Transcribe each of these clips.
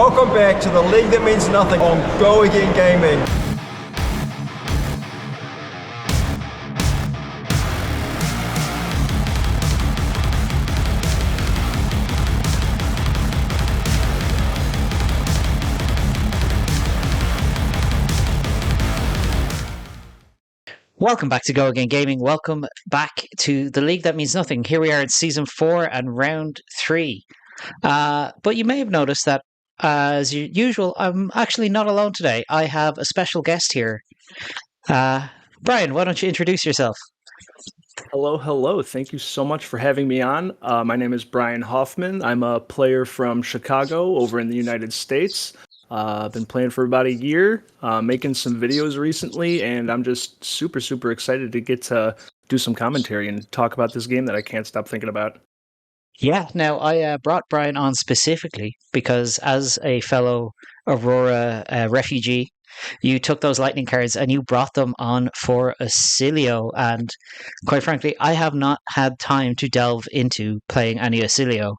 Welcome back to the league that means nothing on Go Again Gaming. Welcome back to Go Again Gaming. Welcome back to the league that means nothing. Here we are in season 4 and round 3. But you may have noticed that, as usual, I'm actually not alone today. I have a special guest here. Brian, why don't you introduce yourself? Hello. Thank you so much for having me on. My name is Brian Hoffman. I'm a player from Chicago over in the United States. I've been playing for about a year, making some videos recently, and I'm just super excited to get to do some commentary and talk about this game that I can't stop thinking about. Yeah, now I brought Brian on specifically because as a fellow Aurora refugee, you took those lightning cards and you brought them on for Oscilio. And quite frankly, I have not had time to delve into playing any Oscilio,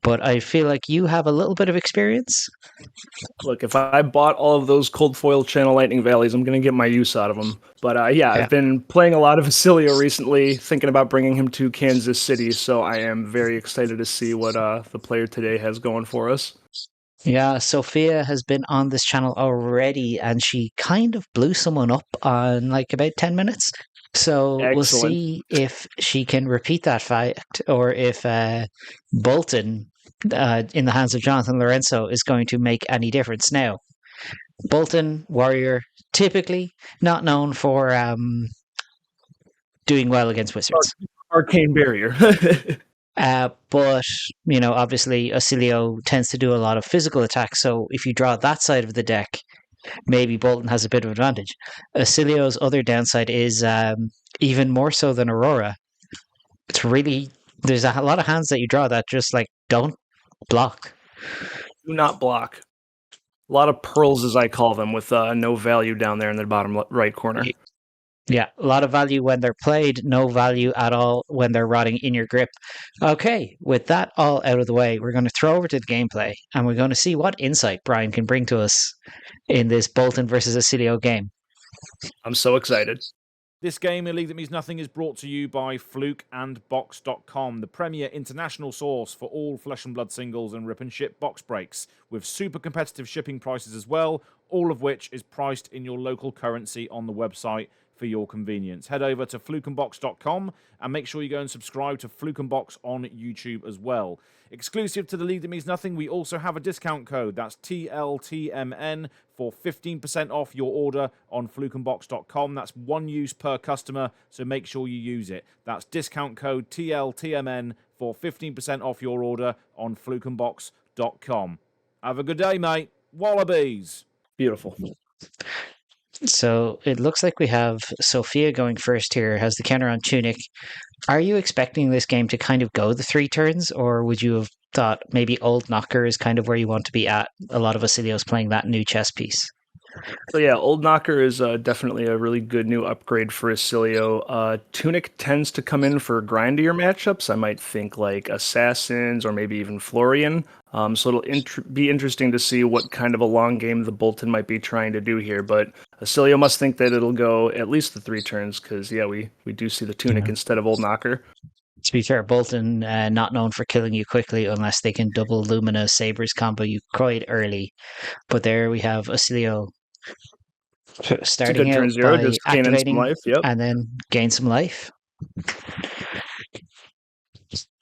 but I feel like you have a little bit of experience. Look, if I bought all of those cold foil channel lightning valleys, I'm going to get my use out of them. But I've been playing a lot of Oscilio recently, thinking about bringing him to Kansas City, so I am very excited to see what the player today has going for us. Yeah, Sophia has been on this channel already, and she kind of blew someone up on like about 10 minutes. So Excellent. We'll see if she can repeat that fact, or if Boltyn, in the hands of Jonathan Lorenzo, is going to make any difference. Now, Boltyn, warrior, typically not known for doing well against wizards. Arcane barrier. But, you know, obviously Oscilio tends to do a lot of physical attacks, so if you draw that side of the deck, maybe Boltyn has a bit of advantage. Oscilio's other downside is even more so than Aurora. It's really, there's a lot of hands that you draw that just like don't block. Do not block. A lot of pearls, as I call them, with no value down there in the bottom right corner. Yeah, a lot of value when they're played, no value at all when they're rotting in your grip. Okay, with that all out of the way, we're going to throw over to the gameplay, and we're going to see what insight Brian can bring to us in this Boltyn versus Oscilio game. I'm so excited. This game, A League That Means Nothing, is brought to you by FLUKE and Box.com, the premier international source for all Flesh and Blood singles and rip and ship box breaks, with super competitive shipping prices as well, all of which is priced in your local currency on the website for your convenience. Head over to flukeandbox.com and make sure you go and subscribe to Fluke and Box on YouTube as well. Exclusive to The League That Means Nothing, we also have a discount code. That's TLTMN for 15% off your order on flukeandbox.com. That's one use per customer, so make sure you use it. That's discount code TLTMN for 15% off your order on flukeandbox.com. Have a good day, mate. Wallabies. Beautiful. So it looks like we have Sophia going first here, has the counter on Tunic. Are you expecting this game to kind of go the 3 turns, or would you have thought maybe Old Knocker is kind of where you want to be at? A lot of Oscilio's playing that new chess piece. So yeah, Old Knocker is definitely a really good new upgrade for Oscilio. Tunic tends to come in for grindier matchups. I might think like Assassins or maybe even Florian. So it'll be interesting to see what kind of a long game the Boltyn might be trying to do here. But Oscilio must think that it'll go at least the 3 turns because, yeah, we do see the Tunic instead of Old Knocker. To be fair, Boltyn not known for killing you quickly unless they can double Lumina Sabres combo you quite early. But there we have Oscilio starting out turn 0, by just gain some activating life, yep. and then gain some life.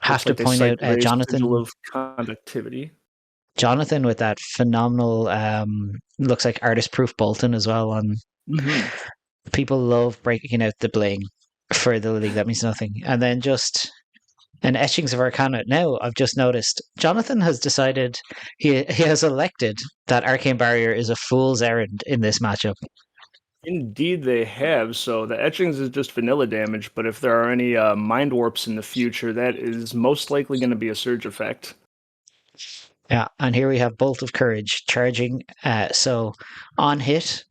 Have to like point out Jonathan of conductivity. Jonathan with that phenomenal looks like artist proof Boltyn as well. On people love breaking out the bling for the League That Means Nothing, and then just an etchings of Arcana. Now I've just noticed Jonathan has decided he has elected that Arcane Barrier is a fool's errand in this matchup. Indeed they have. So the etchings is just vanilla damage, but if there are any mind warps in the future, that is most likely going to be a surge effect. Yeah, and here we have Bolt of Courage charging. So on hit,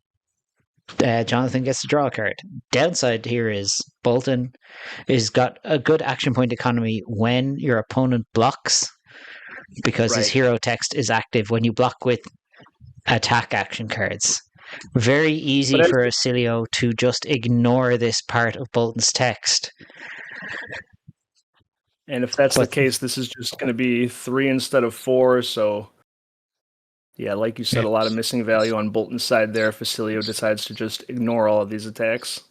Jonathan gets to draw a card. Downside here is Boltyn has got a good action point economy when your opponent blocks. because his Right. hero text is active when you block with attack action cards. Very easy But for Oscilio to just ignore this part of Boltyn's text. And if that's the But- case, this is just going to be 3 instead of 4. So, yeah, like you said, a lot of missing value on Boltyn's side there if Oscilio decides to just ignore all of these attacks.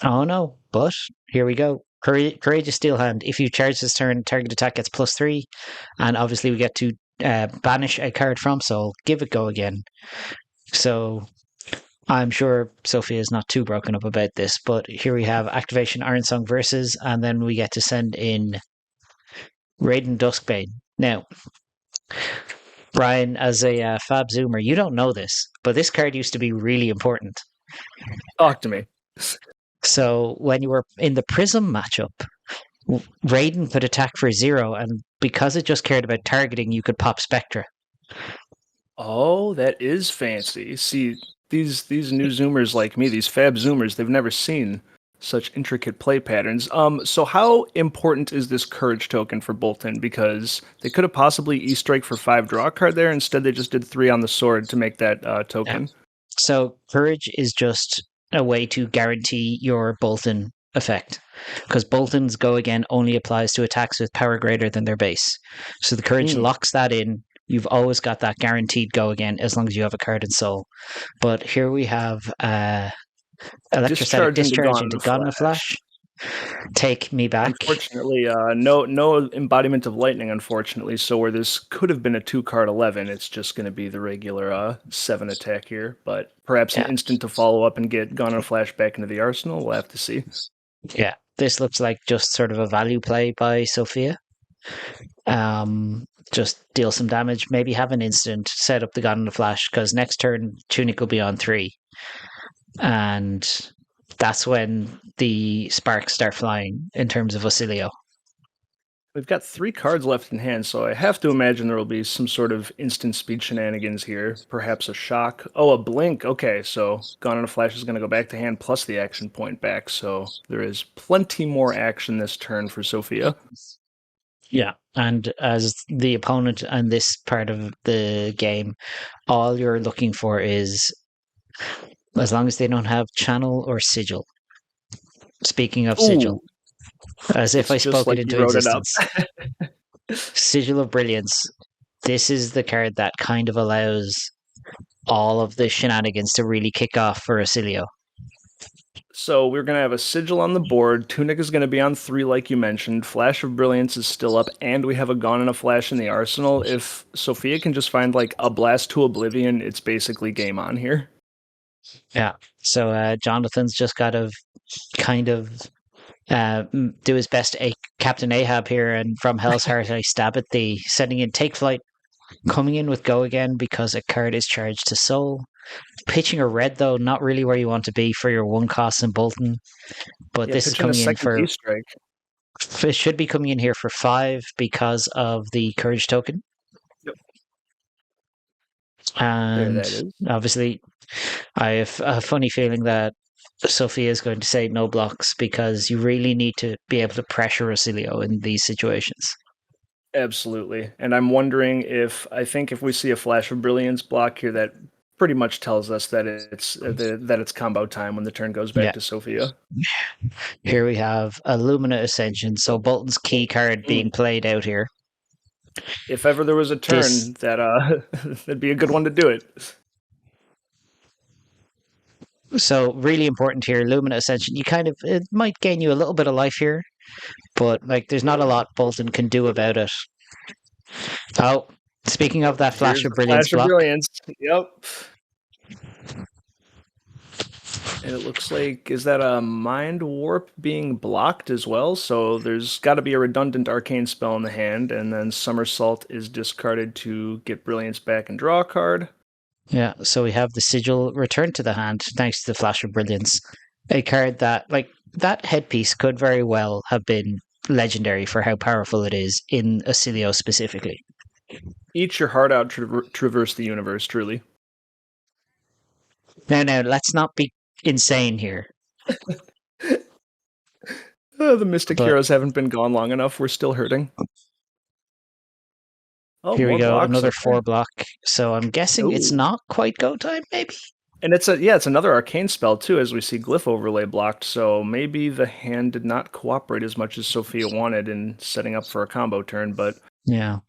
Oh no, but here we go. Courageous Steel Hand. If you charge this turn, target attack gets +3. And obviously we get to banish a card from Soul. Give it go again. So I'm sure Sophia is not too broken up about this, but here we have Activation Iron Song Versus, and then we get to send in Raiden Duskbane. Now, Brian, as a Fab Zoomer, you don't know this, but this card used to be really important. Talk to me. So when you were in the Prism matchup, Raiden could attack for 0, and because it just cared about targeting, you could pop Spectra. Oh, that is fancy. See, these new Zoomers like me, these Fab Zoomers, they've never seen such intricate play patterns. So how important is this Courage token for Boltyn? Because they could have possibly E-Strike for 5 draw a card there. Instead, they just did 3 on the sword to make that token. Yeah. So Courage is just a way to guarantee your Boltyn effect, because Boltyn's Go Again only applies to attacks with power greater than their base. So the Courage locks that in. You've always got that guaranteed Go Again as long as you have a card in Soul. But here we have Electrostatic Discharge into Gone in a Flash. Take me back. Unfortunately, no embodiment of lightning, unfortunately. So where this could have been a 2-card 11, it's just going to be the regular 7 attack here. But perhaps an instant to follow up and get Gone in a Flash back into the arsenal. We'll have to see. Yeah, this looks like just sort of a value play by Sophia. Just deal some damage, maybe have an instant, set up the Gone in a Flash, because next turn Tunic will be on 3. And that's when the sparks start flying in terms of Oscilio. We've got 3 cards left in hand, so I have to imagine there will be some sort of instant speed shenanigans here. Perhaps a shock. Oh, a blink. Okay, so Gone in a Flash is going to go back to hand plus the action point back, so there is plenty more action this turn for Sophia. Yeah, and as the opponent and this part of the game, all you're looking for is, as long as they don't have Channel or Sigil. Speaking of Sigil, as if I spoke it into existence. Sigil of Brilliance. This is the card that kind of allows all of the shenanigans to really kick off for Oscilio. So we're going to have a Sigil on the board. Tunic is going to be on 3, like you mentioned. Flash of Brilliance is still up, and we have a Gone in a Flash in the arsenal. If Sophia can just find like a Blast to Oblivion, it's basically game on here. Yeah. So Jonathan's just got to kind of do his best Captain Ahab here, and from Hell's Heart I stab at thee, sending in Take Flight, coming in with Go Again because a card is charged to Soul. Pitching a red, though, not really where you want to be for your 1 cost in Boltyn. But this is coming in for... It should be coming in here for 5 because of the Courage token. Yep. And obviously, I have a funny feeling that Sophia is going to say no blocks, because you really need to be able to pressure Oscilio in these situations. Absolutely. And I'm wondering if we see a Flash of Brilliance block here, that pretty much tells us that it's combo time when the turn goes back to Sophia. Here we have a Lumina Ascension, so Boltyn's key card being played out here. If ever there was a turn that'd be a good one to do it. So really important here, Lumina Ascension. It might gain you a little bit of life here, but like there's not a lot Boltyn can do about it. Oh, speaking of that Flash of Brilliance block. Yep. And it looks like, is that a Mind Warp being blocked as well? So there's got to be a redundant arcane spell in the hand, and then Somersault is discarded to get Brilliance back and draw a card. Yeah, so we have the Sigil returned to the hand thanks to the Flash of Brilliance. A card that, like, that headpiece could very well have been legendary for how powerful it is in Oscilio specifically. Eat your heart out, traverse the universe, truly. Now, let's not be insane here. The Mystic Heroes haven't been gone long enough. We're still hurting. Oh, Here we more go, blocks. another Okay. 4 block. So I'm guessing it's Ooh. not quite go time, maybe? And it's another arcane spell too, as we see glyph overlay blocked. So maybe the hand did not cooperate as much as Sophia wanted in setting up for a combo turn. But Yeah.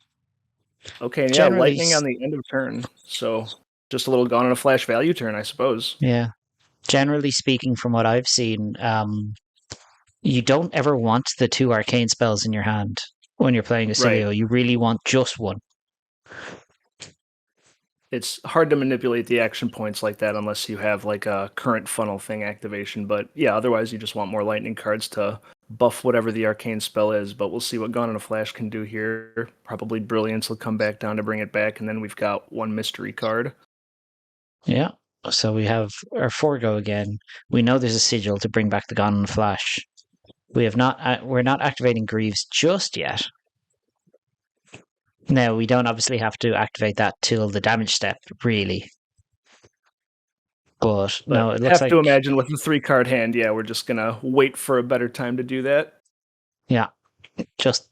okay, yeah, Generally, lightning on the end of turn. So just a little gone on a flash value turn, I suppose. yeah. Generally speaking, from what I've seen, you don't ever want the 2 arcane spells in your hand when you're playing Right. Oscilio. You really want just one. It's hard to manipulate the action points like that unless you have like a current funnel thing activation. But yeah, otherwise you just want more lightning cards to buff whatever the arcane spell is. But we'll see what Gone in a Flash can do here. Probably Brilliance will come back down to bring it back, and then we've got 1 mystery card. Yeah. So we have our 4 go again. We know there's a sigil to bring back the Gone in a Flash. We're not activating Greaves just yet. Now, we don't obviously have to activate that till the damage step, really. But no, it looks have like... to imagine with a 3-card hand, yeah, we're just going to wait for a better time to do that. Yeah. Just...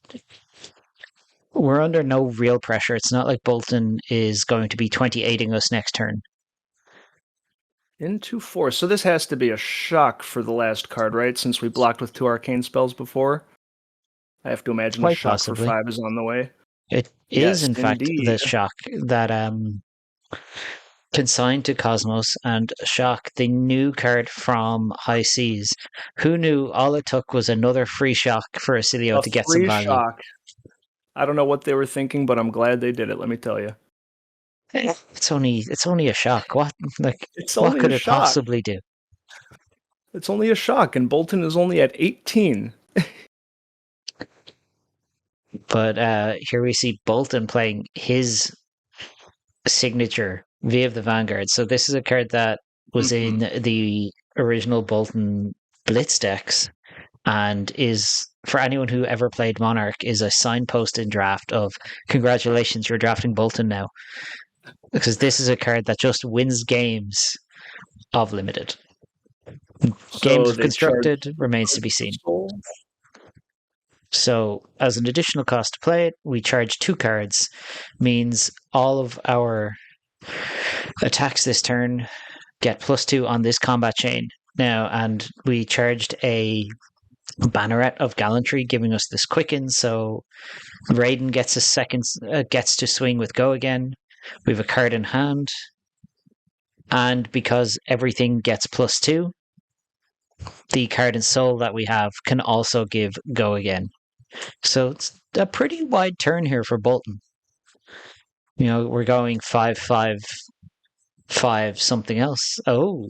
We're under no real pressure. It's not like Boltyn is going to be 28ing us next turn. Into 4. So this has to be a shock for the last card, right? Since we blocked with 2 arcane spells before. I have to imagine the Quite shock possibly. for 5 is on the way. It Yes, is, in fact, indeed. the shock that consigned to Cosmos and Shock, the new card from High Seas. Who knew all it took was another free shock for Oscilio to get some free value? shock. I don't know what they were thinking, but I'm glad they did it, let me tell you. It's only a shock. What It's what only could a it shock. possibly do? It's only a shock, and Boltyn is only at 18. But here we see Boltyn playing his signature via the Vanguard. So this is a card that was in the original Boltyn Blitz decks, and is, for anyone who ever played Monarch, is a signpost in draft of congratulations, you're drafting Boltyn now. Because this is a card that just wins games of limited. Games of constructed remains to be seen. So, as an additional cost to play it, we charge 2 cards. Means all of our attacks this turn get +2 on this combat chain. Now, and we charged a Banneret of Gallantry, giving us this quicken. So Raiden gets a second, gets to swing with Go again. We have a card in hand, and because everything gets +2, the card in Soul that we have can also give Go again. So it's a pretty wide turn here for Boltyn. You know, we're going 5-5-5 something else. Oh,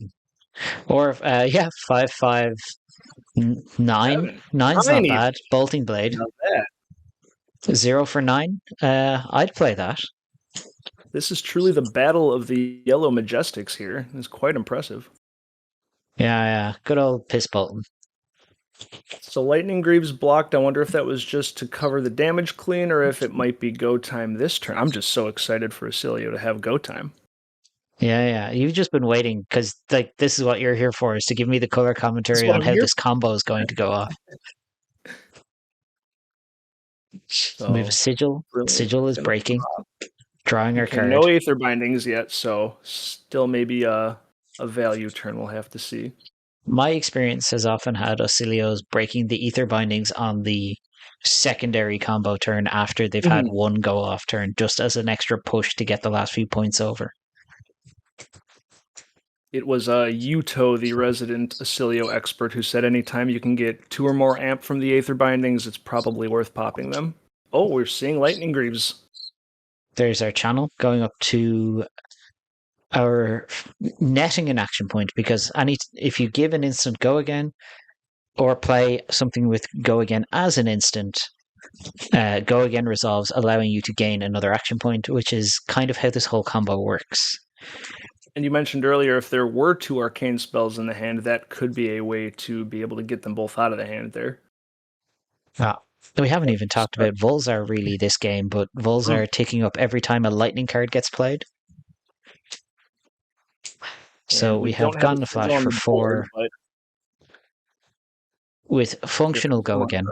or 5-5-9. Nine's not bad. Bolting Blade. Not bad. 0 for 9. I'd play that. This is truly the battle of the Yellow Majestics here. It's quite impressive. Yeah. Good old Piss Boltyn. So Lightning Greaves blocked. I wonder if that was just to cover the damage clean or if it might be go time this turn. I'm just so excited for Oscilio to have go time. Yeah. You've just been waiting because like this is what you're here for, is to give me the color commentary on how this combo is going to go off. So we have a sigil. Sigil is breaking. Drawing our card. No Aether Bindings yet, so still maybe a value turn we'll have to see. My experience has often had Oscilios breaking the Aether Bindings on the secondary combo turn after they've had one go off turn, just as an extra push to get the last few points over. It was Yuto, the resident Oscilio expert, who said anytime you can get 2 or more amp from the Aether Bindings, it's probably worth popping them. Oh, we're seeing Lightning Greaves. There's our channel going up to our netting an action point, because if you give an instant Go again or play something with Go again as an instant, Go again resolves, allowing you to gain another action point, which is kind of how this whole combo works. And you mentioned earlier if there were 2 arcane spells in the hand, that could be a way to be able to get them both out of the hand there. We haven't even talked about Volzar really this game, but Volzar ticking up every time a lightning card gets played. So we have Gone in a Flash for 4 with functional Go again.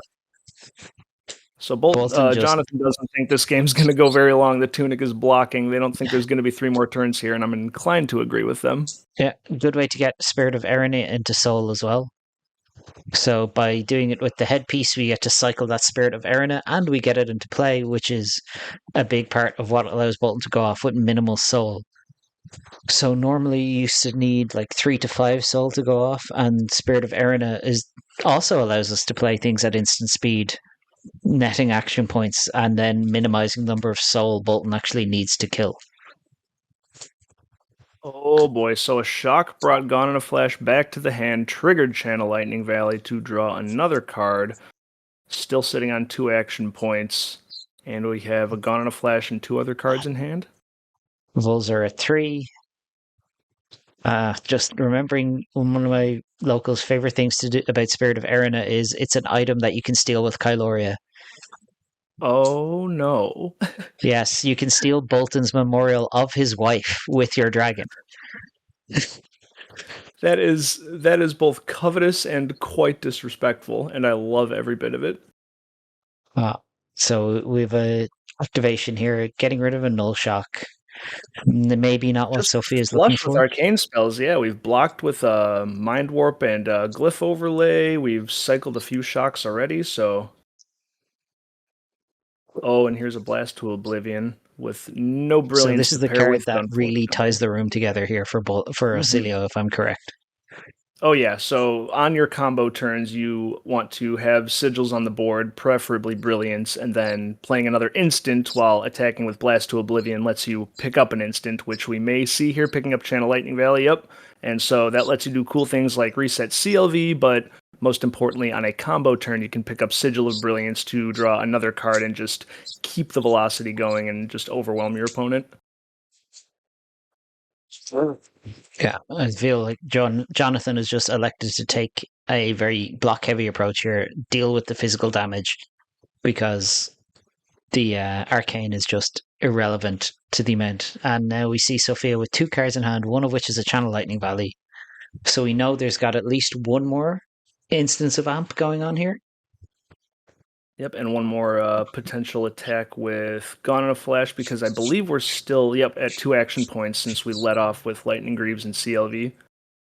So Boltyn just Jonathan doesn't think this game's going to go very long. The Tunic is blocking. They don't think there's going to be 3 more turns here, and I'm inclined to agree with them. yeah, good way to get Spirit of Erina into Soul as well. So by doing it with the headpiece, we get to cycle that Spirit of Erina, and we get it into play, which is a big part of what allows Boltyn to go off with minimal Soul. So normally you used to need like 3 to 5 Soul to go off, and Spirit of Erina also allows us to play things at instant speed, netting action points, and then minimizing the number of Soul Boltyn actually needs to kill. Oh boy, so a shock brought Gone in a Flash back to the hand, triggered Channel Lightning Valley to draw another card, still sitting on 2 action points, and we have a Gone in a Flash and 2 other cards in hand. Vulzar at 3. Just remembering one of my locals' favorite things to do about Spirit of Erina is it's an item that you can steal with Kyloria. Oh no. Yes, you can steal Bolton's memorial of his wife with your dragon. That is both covetous and quite disrespectful, and I love every bit of it. So we have a activation here, getting rid of a null shock. Maybe not what Just Sophia's looking flush with for. arcane spells, yeah. We've blocked with Mind Warp and Glyph Overlay. We've cycled a few shocks already, so... Oh, and here's a Blast to Oblivion with no brilliance. So this is the card that really ties the room together here for Oscilio, if I'm correct. Oh yeah, so on your combo turns, you want to have sigils on the board, preferably brilliance, and then playing another instant while attacking with Blast to Oblivion lets you pick up an instant, which we may see here, picking up Channel Lightning Valley, yep. And so that lets you do cool things like reset CLV, but most importantly, on a combo turn, you can pick up Sigil of Brilliance to draw another card and just keep the velocity going and just overwhelm your opponent. Yeah, I feel like Jonathan has just elected to take a very block-heavy approach here, deal with the physical damage, because the arcane is just irrelevant to the amount. And now we see Sophia with 2 cards in hand, one of which is a Channel Lightning Valley. So we know there's got at least one more instance of amp going on here. Yep, and one more potential attack with Gone in a Flash, because I believe we're still, at 2 action points since we let off with Lightning Greaves and CLV.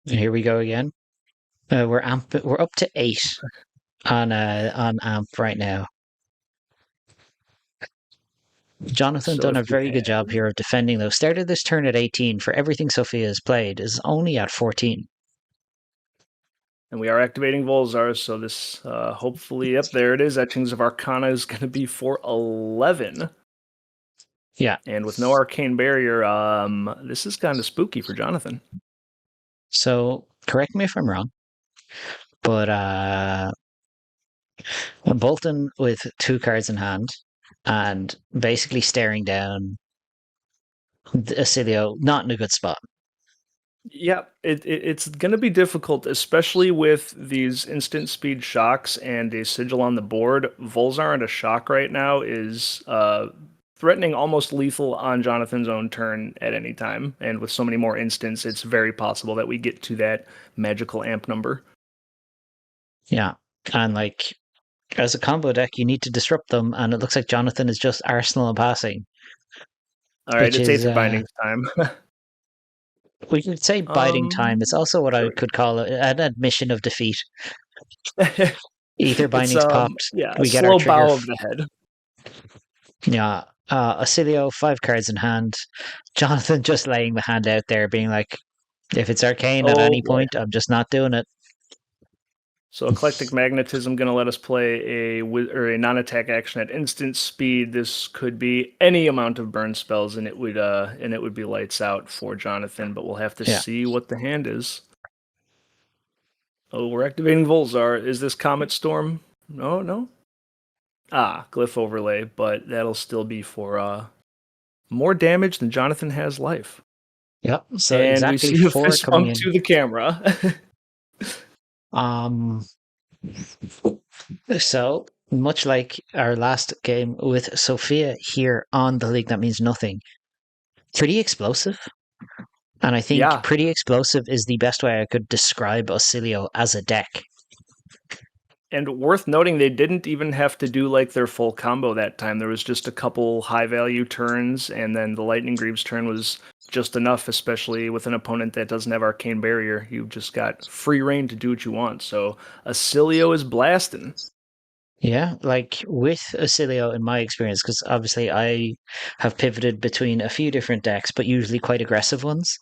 Here we go again. We're up to 8 on amp right now. Jonathan done a very good job here of defending, though. Started this turn at 18. For everything Sophia has played, is only at 14. And we are activating Volzar, so this hopefully, there it is. Etchings of Arcana is going to be for 11. Yeah. And with no Arcane Barrier, this is kind of spooky for Jonathan. So, correct me if I'm wrong, but Boltyn with 2 cards in hand and basically staring down Oscilio, not in a good spot. Yeah, it's going to be difficult, especially with these instant speed shocks and a sigil on the board. Volzar and a shock right now is threatening almost lethal on Jonathan's own turn at any time. And with so many more instants, it's very possible that we get to that magical amp number. Yeah, and like, as a combo deck, you need to disrupt them, and it looks like Jonathan is just Arsenal and passing. All right, it's Aether Bindings time. We could say biding time. It's also what I could call an admission of defeat. Aether Bindings popped. Yeah, we a get slow our trigger. bow of the head. Yeah, Oscilio, 5 cards in hand. Jonathan just laying the hand out there, being like, if it's arcane at any point, I'm just not doing it. So Eclectic Magnetism going to let us play a non-attack action at instant speed. This could be any amount of burn spells, and it would be lights out for Jonathan. But we'll have to see what the hand is. Oh, we're activating Volzar. Is this Comet Storm? No. Glyph Overlay, but that'll still be for more damage than Jonathan has life. Yep. So and exactly we see 4 a fist coming bump in to the camera. So much like our last game with Sophia here on the League That Means Nothing, pretty explosive. And I think pretty explosive is the best way I could describe Oscilio as a deck. And worth noting, they didn't even have to do like their full combo that time. There was just a couple high value turns, and then the Lightning Greaves turn was just enough, especially with an opponent that doesn't have Arcane Barrier. You've just got free reign to do what you want. So Oscilio is blasting. Yeah, like with Oscilio, in my experience, because obviously I have pivoted between a few different decks, but usually quite aggressive ones.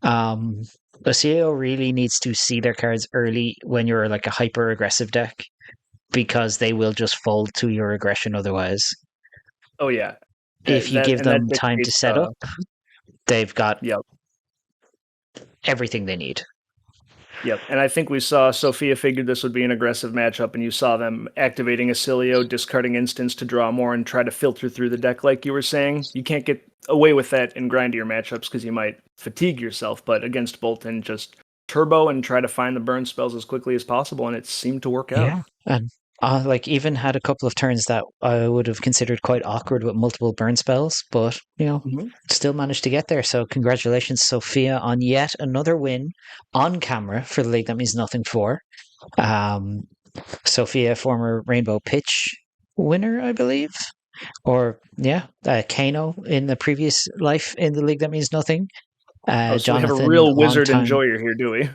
Um, Oscilio really needs to see their cards early when you're like a hyper aggressive deck, because they will just fold to your aggression otherwise. Oh yeah, If you give that them time to dictates. set up, they've got Yep. everything they need. Yep, and I think we saw Sophia figured this would be an aggressive matchup, and you saw them activating Oscilio, discarding instants to draw more and try to filter through the deck like you were saying. You can't get away with that in grindier matchups because you might fatigue yourself, but against Boltyn, just turbo and try to find the burn spells as quickly as possible, and it seemed to work out. Yeah, and like even had a couple of turns that I would have considered quite awkward with multiple burn spells, but still managed to get there. So congratulations, Sophia, on yet another win on camera for the league that means nothing for. Sophia, former Rainbow Pitch winner, I believe, or Kano in the previous life in the league that means nothing. So Jonathan, we have a real wizard longtime, enjoyer here, do we?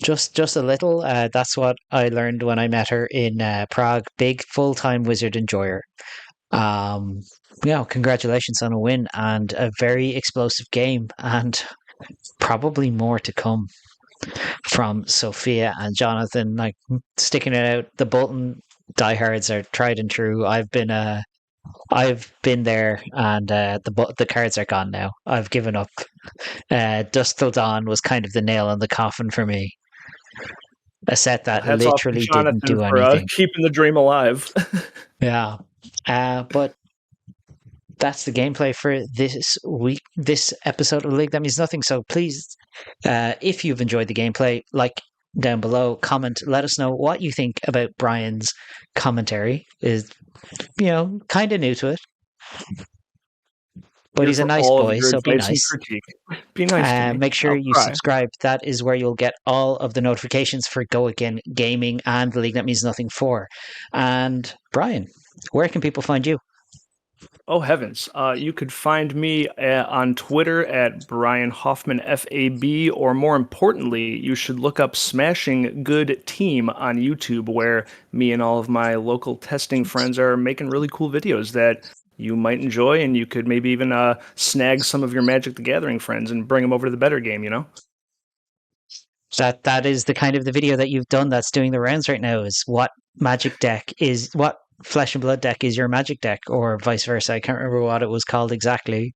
Just a little. That's what I learned when I met her in Prague. Big full-time wizard enjoyer. Congratulations on a win and a very explosive game, and probably more to come from Sophia and Jonathan. Like sticking it out. The Boltyn diehards are tried and true. I've been there, and the cards are gone now. I've given up. Dusk Till Dawn was kind of the nail on the coffin for me. A set that Hats off to literally Jonathan didn't do for anything. keeping the dream alive. Yeah. But that's the gameplay for this week, this episode of League That Means Nothing. So please, if you've enjoyed the gameplay, like down below, comment, let us know what you think about Brian's commentary. Is, kind of new to it. But he's a nice boy, so be nice. Be nice to me. Make sure you subscribe. That is where you'll get all of the notifications for Go Again Gaming and the League That Means Nothing for. And Brian, where can people find you? Oh heavens! You could find me on Twitter at Brian Hoffman FAB, or more importantly, you should look up Smashing Good Team on YouTube, where me and all of my local testing friends are making really cool videos that you might enjoy, and you could maybe even snag some of your Magic the Gathering friends and bring them over to the better game, That is the kind of the video that you've done that's doing the rounds right now, is what Flesh and Blood deck is your Magic deck, or vice versa. I can't remember what it was called exactly,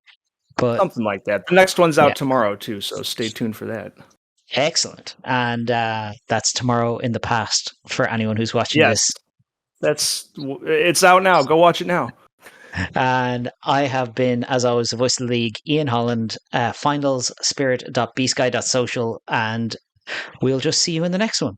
but something like that. The next one's out tomorrow too, so stay tuned for that. Excellent. And that's tomorrow in the past for anyone who's watching this. It's out now. Go watch it now. And I have been, as always, the voice of the league, Ian Holland, finalsspirit.bsky.social, and we'll just see you in the next one.